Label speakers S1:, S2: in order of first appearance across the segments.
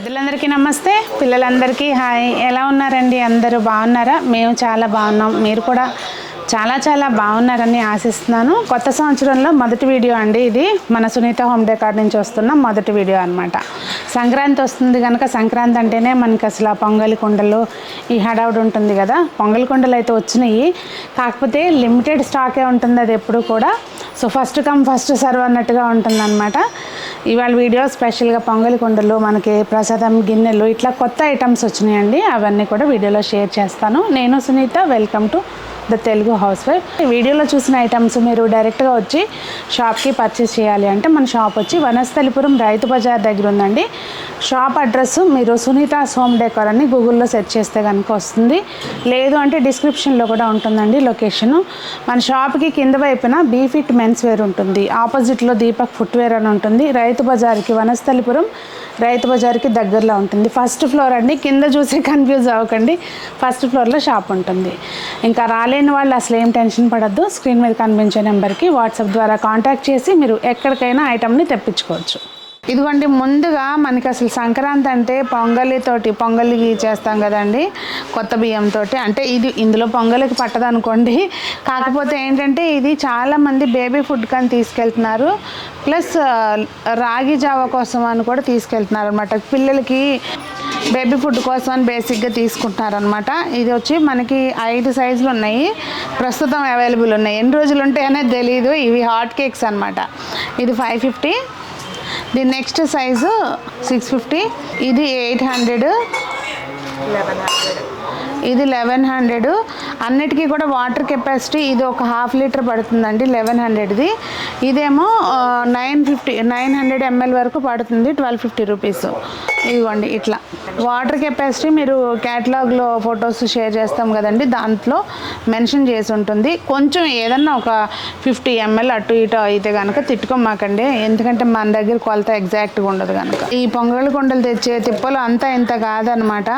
S1: పెద్దలందరికీ నమస్తే, పిల్లలందరికీ హాయ్. ఎలా ఉన్నారండి? అందరూ బాగున్నారా? మేము చాలా బాగున్నాం. మీరు కూడా చాలా బాగున్నారని ఆశిస్తున్నాను. కొత్త సంవత్సరంలో మొదటి వీడియో అండి ఇది. మన సునీత హోమ్ డెకార్ నుంచి వస్తున్న మొదటి వీడియో అనమాట. సంక్రాంతి వస్తుంది కనుక సంక్రాంతి అంటేనే మనకి అసలు ఆ పొంగలి కుండలు ఈ హడావుడి ఉంటుంది కదా. పొంగలి కుండలు అయితే వచ్చినాయి, కాకపోతే లిమిటెడ్ స్టాకే ఉంటుంది అది ఎప్పుడు కూడా. So first come first serve అన్నట్టుగా ఉంటుందన్నమాట. ఇవాళ వీడియో స్పెషల్గా పొంగలి కుండలు, మనకి ప్రసాదం గిన్నెలు, ఇట్లా కొత్త ఐటమ్స్ వచ్చినాయండి. అవన్నీ కూడా వీడియోలో షేర్ చేస్తాను. నేను Sunitha, welcome to the Telugu housewife. వీడియోలో చూసిన ఐటమ్స్ మీరు డైరెక్ట్గా వచ్చి షాప్కి పర్చేస్ చేయాలి అంటే మన షాప్ వచ్చి వనస్థలిపురం రైతు బజార్ దగ్గర ఉందండి. షాప్ అడ్రస్ మీరు సునీత హోమ్ డెకార్ అని గూగుల్లో సెర్చ్ చేస్తే కనుక వస్తుంది, లేదు అంటే డిస్క్రిప్షన్లో కూడా ఉంటుందండి లొకేషను. మన షాప్కి కింద వైపున బీఫిట్ మెన్స్ వేర్ ఉంటుంది, ఆపోజిట్లో దీపక్ ఫుట్వేర్ అని ఉంటుంది. రైతు బజార్కి వనస్థలిపురం రైతు బజార్కి దగ్గరలో ఉంటుంది. ఫస్ట్ ఫ్లోర్ అండి, కింద చూసి కన్ఫ్యూజ్ అవ్వకండి. ఫస్ట్ ఫ్లోర్లో షాప్ ఉంటుంది. ఇంకా రాలేని వాళ్ళు అసలు ఏం టెన్షన్ పడద్దు. స్క్రీన్ మీద కనిపించే నెంబర్కి వాట్సాప్ ద్వారా కాంటాక్ట్ చేసి మీరు ఎక్కడికైనా ఐటమ్ని తెప్పించుకోవచ్చు. ఇదిగోండి, ముందుగా మనకి అసలు సంక్రాంతి అంటే పొంగలి చేస్తాం కదండి, కొత్త బియ్యంతో. అంటే ఇందులో పొంగలికి పట్టదనుకోండి. కాకపోతే ఏంటంటే ఇది చాలామంది బేబీ ఫుడ్ కానీ తీసుకెళ్తున్నారు, ప్లస్ రాగి జావ కోసం అని కూడా తీసుకెళ్తున్నారు అనమాట. పిల్లలకి బేబీ ఫుడ్ కోసం అని బేసిక్గా తీసుకుంటున్నారనమాట. ఇది వచ్చి మనకి 5 సైజులు ఉన్నాయి ప్రస్తుతం అవైలబుల్ ఉన్నాయి. ఎన్ని రోజులు ఉంటాయనేది తెలీదు. ఇవి హాట్ కేక్స్ అనమాట. ఇది 550, దీని నెక్స్ట్ సైజు 650, ఇది 800, ఇది 1100. అన్నిటికీ కూడా వాటర్ కెపాసిటీ ఇది ఒక 1/2 లీటర్ పడుతుందండి 1100ది. ఇదేమో 900 ml వరకు పడుతుంది, 1250 రూపీస్. ఇదిగోండి ఇట్లా వాటర్ కెపాసిటీ మీరు క్యాటలాగ్లో ఫొటోస్ షేర్ చేస్తాం కదండి, దాంట్లో మెన్షన్ చేసి ఉంటుంది. కొంచెం ఏదన్నా ఒక 50 ml అటు ఇటు అయితే కనుక తిట్టుకోమాకండి, ఎందుకంటే మన దగ్గర కొలత ఎగ్జాక్ట్గా ఉండదు కనుక. ఈ పొంగలి కుండలు తెచ్చే తిప్పలు అంతా ఇంత కాదనమాట.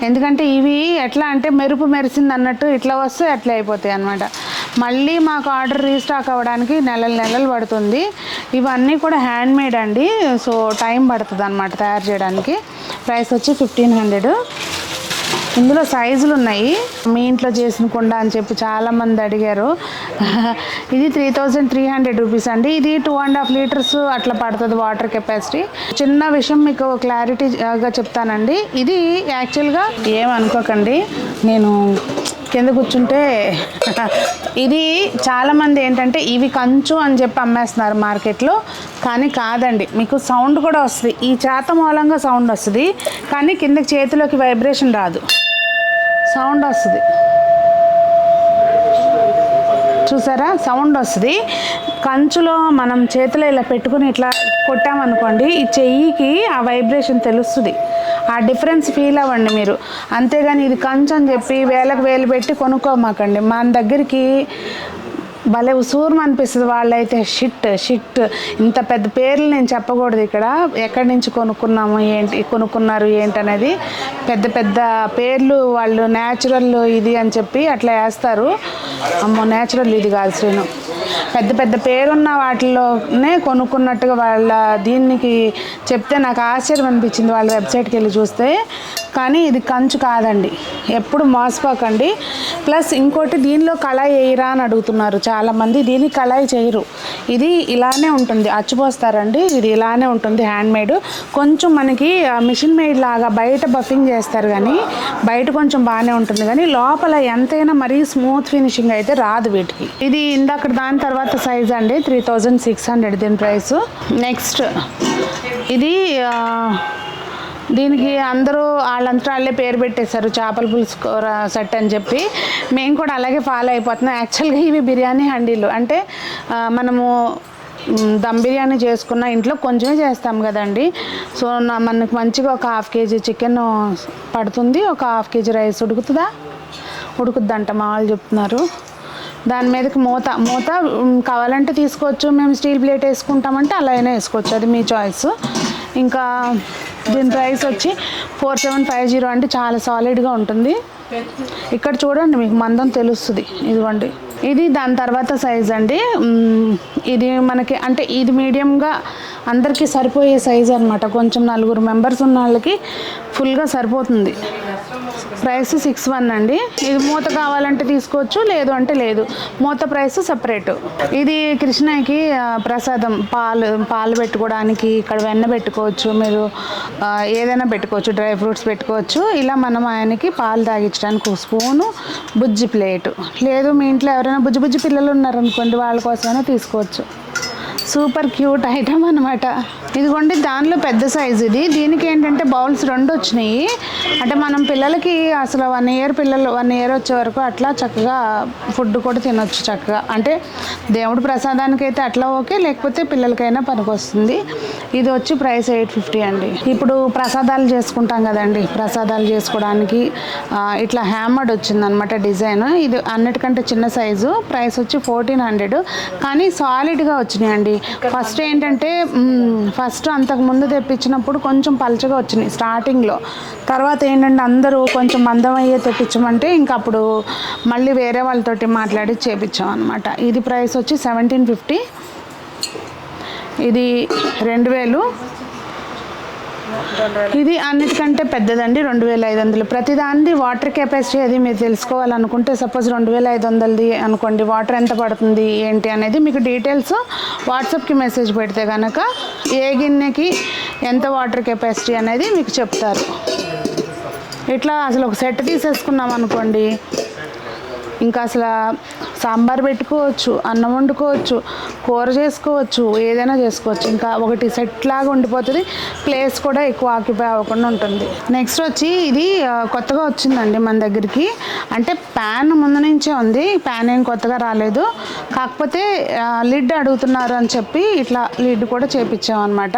S1: ఎందుకంటే ఇవి ఎట్లా అంటే మెరుపు మెరిసింది అన్నట్టు ఇట్లా వస్తే అట్లా అయిపోతాయి అనమాట. మళ్ళీ మాకు ఆర్డర్ రీస్టాక్ అవ్వడానికి నెలలు పడుతుంది. ఇవన్నీ కూడా హ్యాండ్మేడ్ అండి, సో టైం పడుతుంది అనమాట తయారు చేయడానికి. ప్రైస్ వచ్చి 1500. ఇందులో సైజులు ఉన్నాయి. మీ ఇంట్లో చేసిన కుండ అని చెప్పి చాలామంది అడిగారు. ఇది 3300 రూపీస్ అండి. ఇది 2.5 లీటర్స్ అట్లా పడుతుంది వాటర్ కెపాసిటీ. చిన్న విషయం మీకు క్లారిటీగా చెప్తానండి. ఇది యాక్చువల్గా ఏమనుకోకండి, నేను కింద కూర్చుంటే ఇది చాలామంది ఏంటంటే ఇవి కంచు అని చెప్పి అమ్మేస్తున్నారు మార్కెట్లో, కానీ కాదండి. మీకు సౌండ్ కూడా వస్తుంది, ఈ చేత మూలంగా సౌండ్ వస్తుంది, కానీ కిందకి చేతిలోకి వైబ్రేషన్ రాదు, సౌండ్ వస్తుంది. చూసారా, సౌండ్ వస్తుంది. కంచులో మనం చేతిలో ఇలా పెట్టుకుని ఇట్లా కొట్టామనుకోండి, ఈ చెయ్యికి ఆ వైబ్రేషన్ తెలుస్తుంది. ఆ డిఫరెన్స్ ఫీల్ అవ్వండి మీరు. అంతేగాని ఇది కంచు అని చెప్పి వేలకు వేలు పెట్టి కొనుక్కోమాకండి. మన దగ్గరికి భలే ఉసూరం అనిపిస్తుంది. వాళ్ళైతే షిట్ ఇంత పెద్ద పేర్లు నేను చెప్పకూడదు ఇక్కడ, ఎక్కడి నుంచి కొనుక్కున్నారు ఏంటి అనేది. పెద్ద పేర్లు వాళ్ళు న్యాచురల్ ఇది అని చెప్పి అట్లా వేస్తారు. అమ్మో, న్యాచురల్ ఇది కాదు శ్రీను, పెద్ద పేరున్న వాటిలోనే కొనుక్కున్నట్టుగా వాళ్ళ దీనికి చెప్తే నాకు ఆశ్చర్యం అనిపించింది వాళ్ళ వెబ్సైట్కి వెళ్ళి చూస్తే. కానీ ఇది కంచు కాదండి, ఎప్పుడు మోసపోకండి. ప్లస్ ఇంకోటి, దీనిలో కళాయి వేయరా అని అడుగుతున్నారు చాలామంది. దీనికి కళాయి చేయరు, ఇది ఇలానే ఉంటుంది, అచ్చిపోస్తారండి. ఇది ఇలానే ఉంటుంది హ్యాండ్మేడ్. కొంచెం మనకి మిషన్ మేడ్ లాగా బయట బఫింగ్ చేస్తారు, కానీ బయట కొంచెం బాగానే ఉంటుంది, కానీ లోపల ఎంతైనా మరీ స్మూత్ ఫినిషింగ్ అయితే రాదు వీటికి. ఇది ఇందాక దాని తర్వాత సైజ్ అండి 3600 దీని ప్రైస్. నెక్స్ట్ ఇది దీనికి అందరూ వాళ్ళంతా వాళ్ళే పేరు పెట్టేశారు, చేపల పులుసు కూర సెట్ అని చెప్పి. మేము కూడా అలాగే ఫాలో అయిపోతున్నాం. యాక్చువల్గా ఇవి బిర్యానీ హండీలు, అంటే మనము దమ్ బిర్యానీ చేసుకున్న ఇంట్లో కొంచెమే చేస్తాం కదండి. సో మనకు మంచిగా ఒక 1/2 kg చికెన్ పడుతుంది, ఒక 1/2 kg రైస్ ఉడుకుద్దంట మా వాళ్ళు చెప్తున్నారు. దాని మీదకి మూత కావాలంటే తీసుకోవచ్చు, మేము స్టీల్ ప్లేట్ వేసుకుంటామంటే అలా అయినా వేసుకోవచ్చు, అది మీ చాయిస్. ఇంకా దీని ప్రైస్ వచ్చి 4750 అంటే చాలా సాలిడ్గా ఉంటుంది. ఇక్కడ చూడండి, మీకు మందం తెలుస్తుంది. ఇదిగోండి, ఇది దాని తర్వాత సైజ్ అండి. ఇది మనకి అంటే ఇది మీడియంగా అందరికీ సరిపోయే సైజ్ అనమాట. కొంచెం 4 మెంబర్స్ ఉన్న వాళ్ళకి ఫుల్గా సరిపోతుంది. ప్రైస్ 6,100 అండి. ఇది మూత కావాలంటే తీసుకోవచ్చు, లేదు అంటే లేదు. మూత ప్రైస్ సపరేట్. ఇది కృష్ణయ్యకి ప్రసాదం, పాలు పెట్టుకోవడానికి. ఇక్కడ వెన్న పెట్టుకోవచ్చు, మీరు ఏదైనా పెట్టుకోవచ్చు, డ్రై ఫ్రూట్స్ పెట్టుకోవచ్చు. ఇలా మనం ఆయనకి పాలు తాగించడానికి ఒక స్పూను, బుజ్జి ప్లేటు. లేదు మీ ఇంట్లో ఎవరైనా బుజ్జి పిల్లలు ఉన్నారనుకోండి, వాళ్ళ కోసమైనా తీసుకోవచ్చు. సూపర్ క్యూట్ ఐటమ్ అనమాట. ఇదిగోండి దానిలో పెద్ద సైజు ఇది. దీనికి ఏంటంటే బౌల్స్ 2 వచ్చినాయి. అంటే మనం పిల్లలకి అసలు 1 ఇయర్ వచ్చే వరకు అట్లా చక్కగా ఫుడ్ కూడా తినొచ్చు చక్కగా. అంటే దేవుడి ప్రసాదానికి అయితే అట్లా ఓకే, లేకపోతే పిల్లలకైనా పనికొస్తుంది. ఇది వచ్చి ప్రైస్ 850 అండి. ఇప్పుడు ప్రసాదాలు చేసుకుంటాం కదండి, ప్రసాదాలు చేసుకోవడానికి ఇట్లా హ్యామర్డ్ వచ్చిందనమాట డిజైన్. ఇది అన్నిటికంటే చిన్న సైజు. ప్రైస్ వచ్చి 1400, కానీ సాలిడ్గా వచ్చినాయండి. ఫస్ట్ ఏంటంటే ఫస్ట్ అంతకుముందు తెప్పించినప్పుడు కొంచెం పలచగా వచ్చినాయి స్టార్టింగ్లో. తర్వాత ఏంటంటే అందరూ కొంచెం మందం అయ్యే తెప్పించమంటే ఇంకా అప్పుడు మళ్ళీ వేరే వాళ్ళతోటి మాట్లాడి చేపించాం అనమాట. ఇది ప్రైస్ వచ్చి 1750. ఇది 2000. ఇది అన్నిటికంటే పెద్దదండి, 2500. ప్రతిదాన్ని వాటర్ కెపాసిటీ అది మీరు తెలుసుకోవాలనుకుంటే, సపోజ్ 2500ది అనుకోండి, వాటర్ ఎంత పడుతుంది ఏంటి అనేది మీకు డీటెయిల్స్ వాట్సాప్కి మెసేజ్ పెడితే కనుక ఏ గిన్నెకి ఎంత వాటర్ కెపాసిటీ అనేది మీకు చెప్తారు. ఇట్లా అసలు ఒక సెట్ తీసేసుకున్నాం అనుకోండి, ఇంకా అసలు సాంబార్ పెట్టుకోవచ్చు, అన్నం వండుకోవచ్చు, కూర చేసుకోవచ్చు, ఏదైనా చేసుకోవచ్చు. ఇంకా ఒకటి సెట్ లాగా ఉండిపోతుంది. ప్లేస్ కూడా ఎక్కువ ఆక్యుపై అవ్వకుండా ఉంటుంది. నెక్స్ట్ వచ్చి ఇది కొత్తగా వచ్చిందండి మన దగ్గరికి. అంటే ప్యాన్ ముందు నుంచే ఉంది, ప్యాన్ ఏం కొత్తగా రాలేదు. కాకపోతే లిడ్ అడుగుతున్నారు అని చెప్పి ఇట్లా లిడ్ కూడా చేపించామన్నమాట.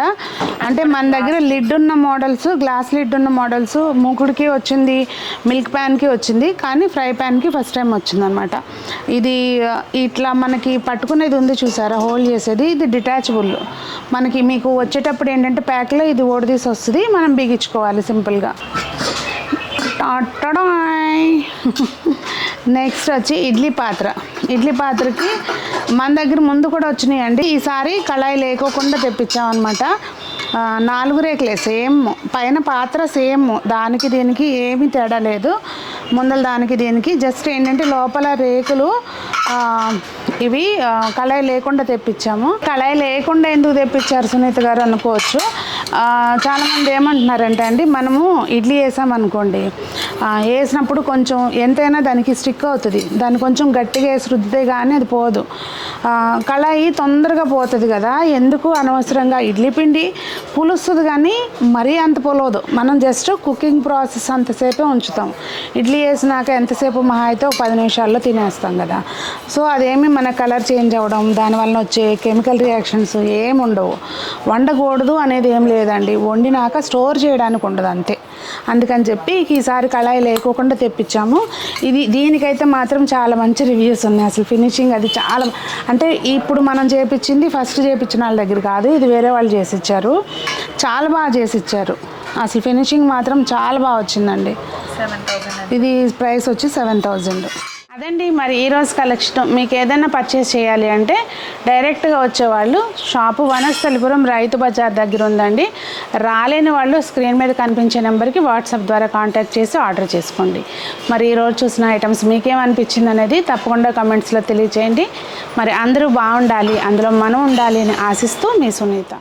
S1: అంటే మన దగ్గర లిడ్ ఉన్న మోడల్స్, గ్లాస్ లిడ్ ఉన్న మోడల్స్ మూకుడికి వచ్చింది, మిల్క్ ప్యాన్కి వచ్చింది, కానీ ఫ్రై ప్యాన్కి ఫస్ట్ టైం వచ్చిందనమాట. ఇది ఇట్లా మనకి పట్టుకునేది ఉంది చూసారా, హోల్డ్ చేసేది. ఇది డిటాచబుల్. మనకి మీకు వచ్చేటప్పుడు ఏంటంటే ప్యాక్లో ఇది ఓడదీసి వస్తుంది, మనం బిగించుకోవాలి సింపుల్గా. నెక్స్ట్ వచ్చి ఇడ్లీ పాత్రకి మన దగ్గర ముందు కూడా వచ్చినాయండి. ఈసారి కళాయి లేకోకుండా తెప్పించామన్నమాట. 4 రేకులే సేమ్, పైన పాత్ర సేమ్, దానికి దీనికి ఏమీ తేడా లేదు. ముందల దానికి దీనికి జస్ట్ ఏంటంటే లోపల రేకులు ఇవి కళాయి లేకుండా తెప్పించాము. కళాయి లేకుండా ఎందుకు తెప్పించారు సునీత గారు అనుకోవచ్చు. చాలామంది ఏమంటున్నారంటే అండి, మనము ఇడ్లీ వేసామనుకోండి, వేసినప్పుడు కొంచెం ఎంతైనా దానికి స్టిక్ అవుతుంది. దాన్ని కొంచెం గట్టిగా వేసి రుద్దితే కానీ అది పోదు. కళాయి తొందరగా పోతుంది కదా, ఎందుకు అనవసరంగా. ఇడ్లీ పిండి పులుస్తుంది కానీ మరీ అంత పులవదు. మనం జస్ట్ కుకింగ్ ప్రాసెస్ అంతసేపే ఉంచుతాం. ఇడ్లీ వేసినాక ఎంతసేపు మహా అయితే ఒక 10 నిమిషాల్లో తినేస్తాం కదా. సో అదేమి మన కలర్ చేంజ్ అవ్వడం, దానివల్ల వచ్చే కెమికల్ రియాక్షన్స్ ఏమి ఉండవు. వండకూడదు అనేది ఏం లేదండి, వండినాక స్టోర్ చేయడానికి ఉండదు అంతే. అందుకని చెప్పి ఈసారి కళాయి లేకోకుండా తెప్పించాము. దీనికైతే మాత్రం చాలా మంచి రివ్యూస్ ఉన్నాయి. అసలు ఫినిషింగ్ అది చాలా, అంటే ఇప్పుడు మనం చేపించింది ఫస్ట్ చేపించిన వాళ్ళ దగ్గర కాదు, ఇది వేరే వాళ్ళు చేసిచ్చారు. చాలా బాగా చేసిచ్చారు. అసలు ఫినిషింగ్ మాత్రం చాలా బాగా వచ్చిందండి. ఇది ప్రైస్ వచ్చి 7000. అదండి మరి ఈరోజు కలెక్షన్. మీకు ఏదైనా పర్చేస్ చేయాలి అంటే డైరెక్ట్గా వచ్చేవాళ్ళు షాపు వనస్థలిపురం రైతు బజార్ దగ్గర ఉందండి. రాలేని వాళ్ళు స్క్రీన్ మీద కనిపించే నెంబర్కి వాట్సాప్ ద్వారా కాంటాక్ట్ చేసి ఆర్డర్ చేసుకోండి. మరి ఈరోజు చూసిన ఐటమ్స్ మీకేమనిపించింది అనేది తప్పకుండా కమెంట్స్లో తెలియచేయండి. మరి అందరూ బాగుండాలి, అందులో మనం ఉండాలి అని ఆశిస్తూ మీ సునీత.